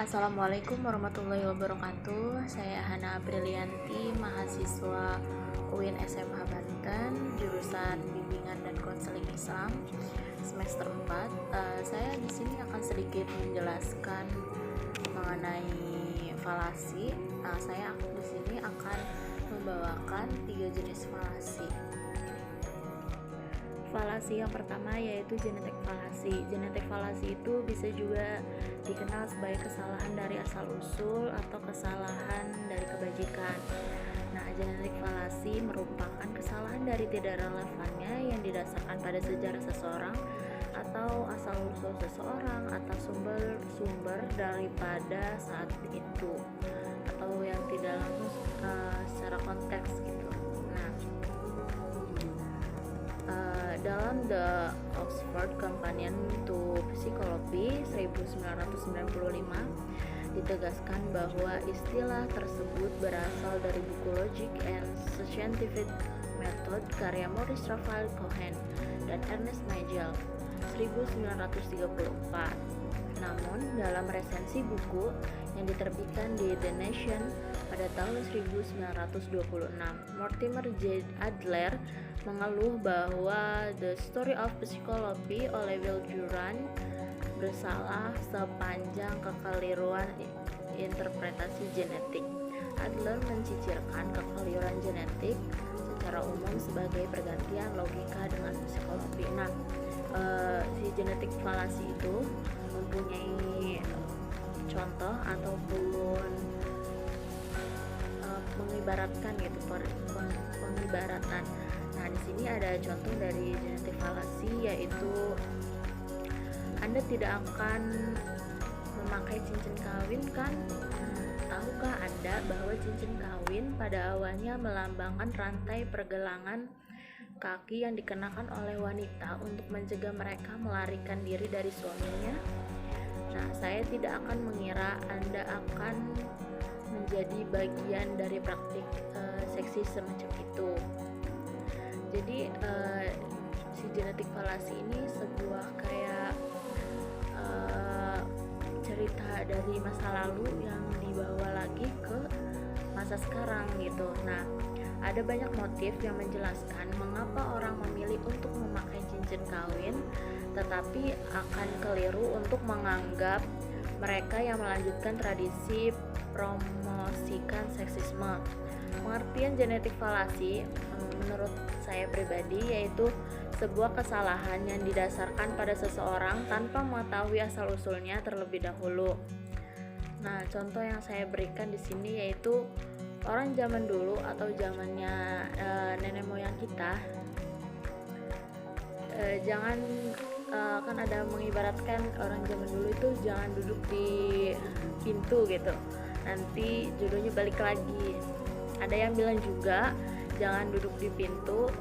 Assalamualaikum warahmatullahi wabarakatuh. Saya Hana Aprilianti, mahasiswa UIN SMH Banten, jurusan Bimbingan dan Konseling Islam semester 4. Saya di sini akan sedikit menjelaskan mengenai falasi. Saya di sini akan membawakan 3 jenis falasi. Falasi yang pertama yaitu genetik falasi. Genetik falasi itu bisa juga dikenal sebagai kesalahan dari asal usul atau kesalahan dari kebajikan. Nah, genetik falasi merupakan kesalahan dari tidak relevannya yang didasarkan pada sejarah seseorang atau asal usul seseorang atau sumber daripada saat itu, atau yang tidak langsung secara konteks gitu. Nah, dalam The Oxford Companion to Psychology 1995 ditegaskan bahwa istilah tersebut berasal dari buku Logic and Scientific Method karya Maurice Raphael Cohen dan Ernest Nagel 1934. Namun dalam resensi buku yang diterbitkan di The Nation pada tahun 1926, Mortimer J. Adler mengeluh bahwa The Story of Psychology oleh Will Durant bersalah sepanjang kekeliruan interpretasi genetik. Adler mencicirkan kekeliruan genetik secara umum sebagai pergantian logika dengan psikologi. Nah, si genetik falasi itu mempunyai contoh ataupun mengibaratkan gitu, pengibaratan. Nah, di sini ada contoh dari genetik falasi, yaitu Anda tidak akan memakai cincin kawin kan? Tahukah Anda bahwa cincin kawin pada awalnya melambangkan rantai pergelangan kaki yang dikenakan oleh wanita untuk mencegah mereka melarikan diri dari suaminya? Nah, saya tidak akan mengira Anda akan menjadi bagian dari praktik seksi semacam itu. Jadi si genetik falasi ini sebuah kayak cerita dari masa lalu yang dibawa lagi ke masa sekarang gitu. Nah, ada banyak motif yang menjelaskan mengapa orang memilih untuk memakai cincin kawin, tetapi akan keliru untuk menganggap mereka yang melanjutkan tradisi promosikan seksisme. Pengertian genetik falasi menurut saya pribadi yaitu sebuah kesalahan yang didasarkan pada seseorang tanpa mengetahui asal-usulnya terlebih dahulu. Nah, contoh yang saya berikan di sini yaitu orang zaman dulu atau zamannya nenek moyang kita, jangan kan ada mengibaratkan orang zaman dulu itu jangan duduk di pintu gitu, nanti jodohnya balik lagi. Ada yang bilang juga jangan duduk di pintu.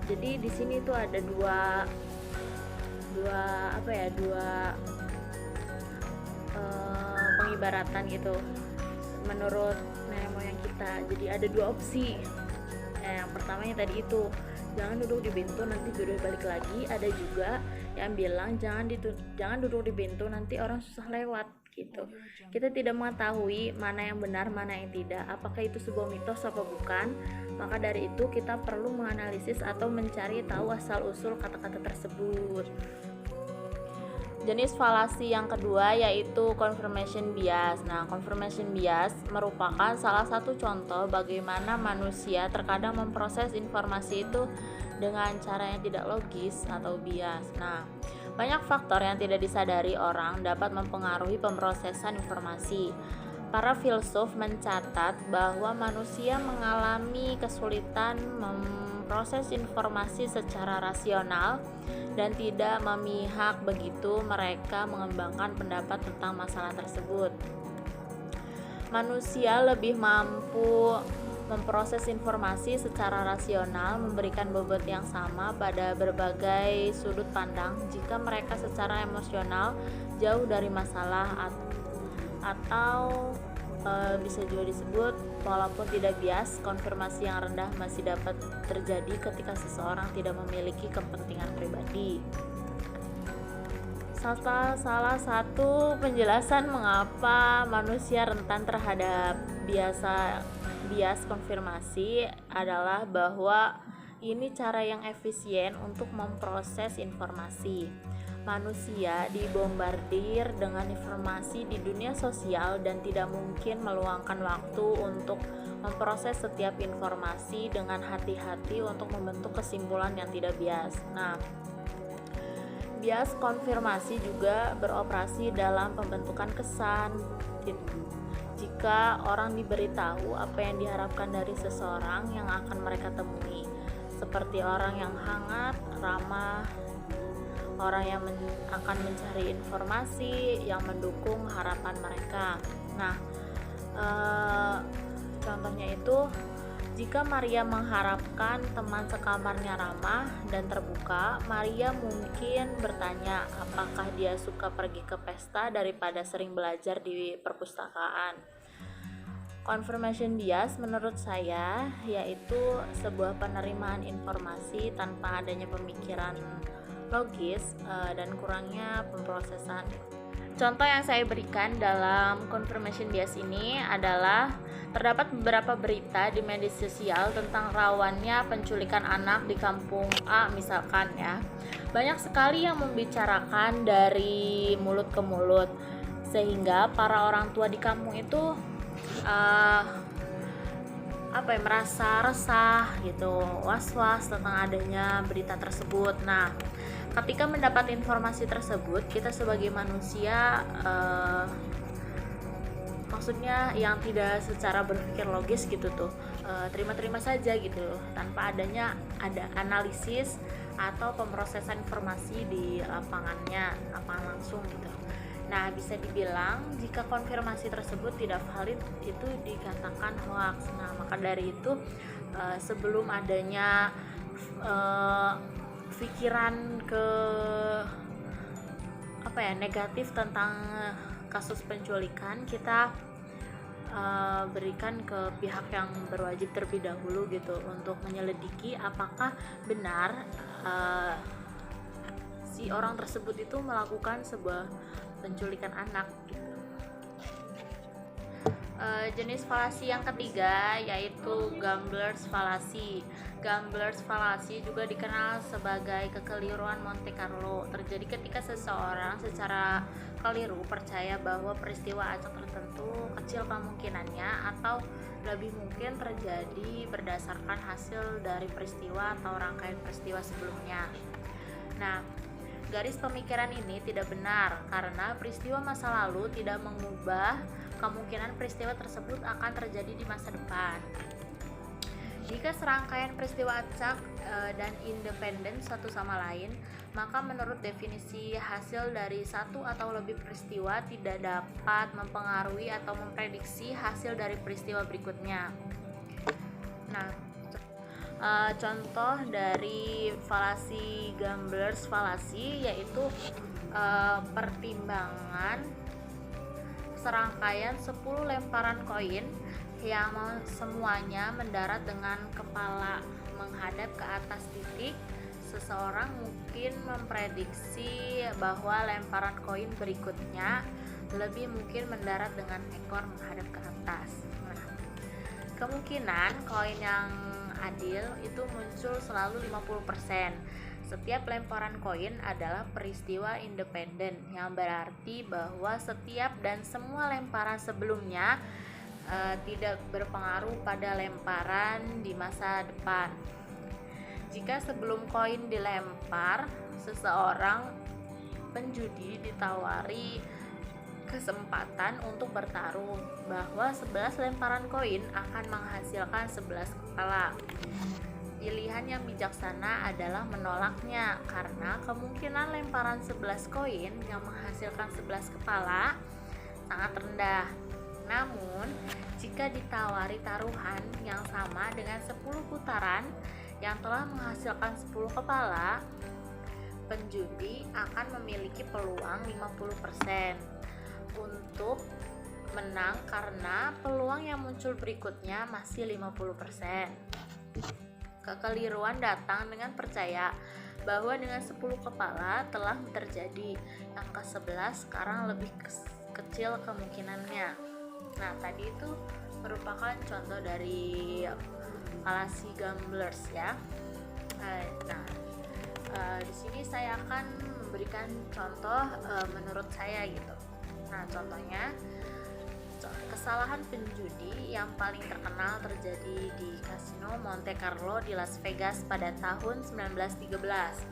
Jadi di sini tuh ada dua pengibaratan gitu menurut nenek moyang kita. Jadi ada 2 opsi. Yang pertamanya tadi itu jangan duduk di pintu nanti jodoh balik lagi. Ada juga yang bilang jangan duduk di pintu nanti orang susah lewat gitu. Kita tidak mengetahui mana yang benar mana yang tidak, apakah itu sebuah mitos apa bukan. Maka dari itu kita perlu menganalisis atau mencari tahu asal usul kata-kata tersebut. Jenis falasi yang kedua yaitu confirmation bias. Nah, confirmation bias merupakan salah satu contoh bagaimana manusia terkadang memproses informasi itu dengan cara yang tidak logis atau bias. Nah, banyak faktor yang tidak disadari orang dapat mempengaruhi pemrosesan informasi. Para filsuf mencatat bahwa manusia mengalami kesulitan memproses informasi secara rasional dan tidak memihak begitu mereka mengembangkan pendapat tentang masalah tersebut. Manusia lebih mampu memproses informasi secara rasional, memberikan bobot yang sama pada berbagai sudut pandang jika mereka secara emosional jauh dari masalah atau bisa juga disebut walaupun tidak bias, konfirmasi yang rendah masih dapat terjadi ketika seseorang tidak memiliki kepentingan pribadi. Salah satu penjelasan mengapa manusia rentan terhadap bias konfirmasi adalah bahwa ini cara yang efisien untuk memproses informasi. Manusia dibombardir dengan informasi di dunia sosial dan tidak mungkin meluangkan waktu untuk memproses setiap informasi dengan hati-hati untuk membentuk kesimpulan yang tidak bias. Nah, bias konfirmasi juga beroperasi dalam pembentukan kesan. Jika orang diberitahu apa yang diharapkan dari seseorang yang akan mereka temui, seperti orang yang hangat, ramah, orang yang akan mencari informasi yang mendukung harapan mereka. Nah, contohnya itu, jika Maria mengharapkan teman sekamarnya ramah dan terbuka, Maria mungkin bertanya apakah dia suka pergi ke pesta daripada sering belajar di perpustakaan. Confirmation bias menurut saya yaitu sebuah penerimaan informasi tanpa adanya pemikiran logis dan kurangnya pemrosesan. Contoh yang saya berikan dalam confirmation bias ini adalah terdapat beberapa berita di media sosial tentang rawannya penculikan anak di kampung A misalkan ya. Banyak sekali yang membicarakan dari mulut ke mulut sehingga para orang tua di kampung itu merasa resah gitu, was-was tentang adanya berita tersebut. Nah, ketika mendapat informasi tersebut, kita sebagai manusia maksudnya yang tidak secara berpikir logis gitu tuh, terima-terima saja gitu tanpa ada analisis atau pemrosesan informasi di lapangan langsung gitu. Nah, bisa dibilang jika konfirmasi tersebut tidak valid itu dikatakan hoax. Nah, maka dari itu sebelum adanya pikiran negatif tentang kasus penculikan, kita berikan ke pihak yang berwajib terlebih dahulu gitu untuk menyelidiki apakah benar si orang tersebut itu melakukan sebuah penculikan anak gitu. Jenis falasi yang ketiga yaitu gamblers fallacy. Gamblers fallacy juga dikenal sebagai kekeliruan Monte Carlo. Terjadi ketika seseorang secara keliru percaya bahwa peristiwa acak tertentu kecil kemungkinannya atau lebih mungkin terjadi berdasarkan hasil dari peristiwa atau rangkaian peristiwa sebelumnya. Nah, garis pemikiran ini tidak benar karena peristiwa masa lalu tidak mengubah kemungkinan peristiwa tersebut akan terjadi di masa depan. Jika serangkaian peristiwa acak dan independen satu sama lain, maka menurut definisi hasil dari satu atau lebih peristiwa tidak dapat mempengaruhi atau memprediksi hasil dari peristiwa berikutnya. Nah, contoh dari falasi gamblers fallacy yaitu pertimbangan serangkaian 10 lemparan koin yang semuanya mendarat dengan kepala menghadap ke atas titik. Seseorang mungkin memprediksi bahwa lemparan koin berikutnya lebih mungkin mendarat dengan ekor menghadap ke atas. Nah, kemungkinan koin yang adil itu muncul selalu 50%. Setiap lemparan koin adalah peristiwa independen, yang berarti bahwa setiap dan semua lemparan sebelumnya tidak berpengaruh pada lemparan di masa depan. Jika sebelum koin dilempar, seseorang penjudi ditawari kesempatan untuk bertaruh bahwa 11 lemparan koin akan menghasilkan 11 kepala. Pilihan yang bijaksana adalah menolaknya karena kemungkinan lemparan 11 koin yang menghasilkan 11 kepala sangat rendah. Namun, jika ditawari taruhan yang sama dengan 10 putaran yang telah menghasilkan 10 kepala, penjudi akan memiliki peluang 50% untuk menang karena peluang yang muncul berikutnya masih 50%. Kekeliruan datang dengan percaya bahwa dengan 10 kepala telah terjadi. Yang ke-11 sekarang lebih kecil kemungkinannya. Nah, tadi itu merupakan contoh dari fallacy gamblers ya. Nah, di sini saya akan memberikan contoh menurut saya gitu. Nah, contohnya kesalahan penjudi yang paling terkenal terjadi di Kasino Monte Carlo di Las Vegas pada tahun 1913.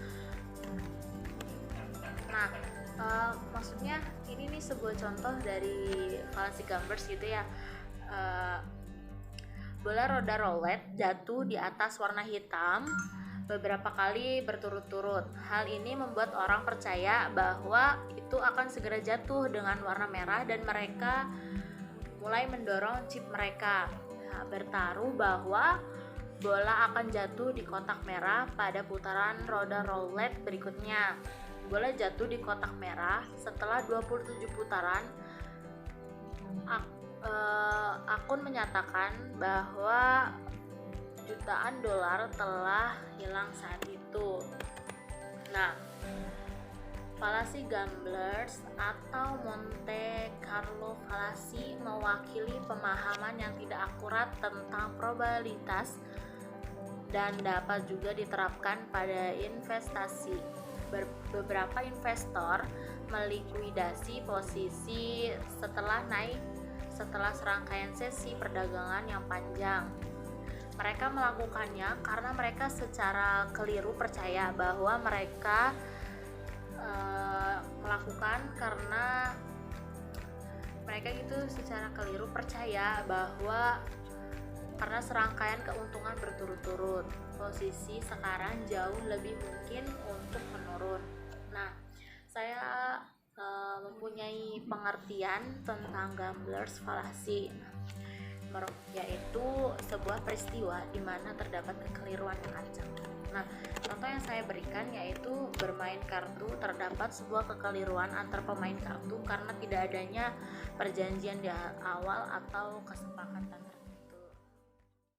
Nah, maksudnya ini nih sebuah contoh dari fallacy gamblers gitu ya. Bola roda roulette jatuh di atas warna hitam beberapa kali berturut-turut. Hal ini membuat orang percaya bahwa itu akan segera jatuh dengan warna merah dan mereka mulai mendorong chip mereka, bertaruh bahwa bola akan jatuh di kotak merah pada putaran roda roulette berikutnya. Bola jatuh di kotak merah setelah 27 putaran. Akun menyatakan bahwa jutaan dolar telah hilang saat itu. Nah, fallacy gamblers atau Monte Carlo fallacy mewakili pemahaman yang tidak akurat tentang probabilitas dan dapat juga diterapkan pada investasi. Beberapa investor melikuidasi posisi setelah serangkaian sesi perdagangan yang panjang. Mereka melakukannya karena mereka secara keliru percaya bahwa mereka melakukan karena mereka gitu secara keliru percaya bahwa karena serangkaian keuntungan berturut-turut, posisi sekarang jauh lebih mungkin untuk menurun. Nah, saya mempunyai pengertian tentang gamblers fallacy, yaitu sebuah peristiwa di mana terdapat kekeliruan yang acak. Nah, contoh yang saya berikan yaitu bermain kartu terdapat sebuah kekeliruan antar pemain kartu karena tidak adanya perjanjian di awal atau kesepakatan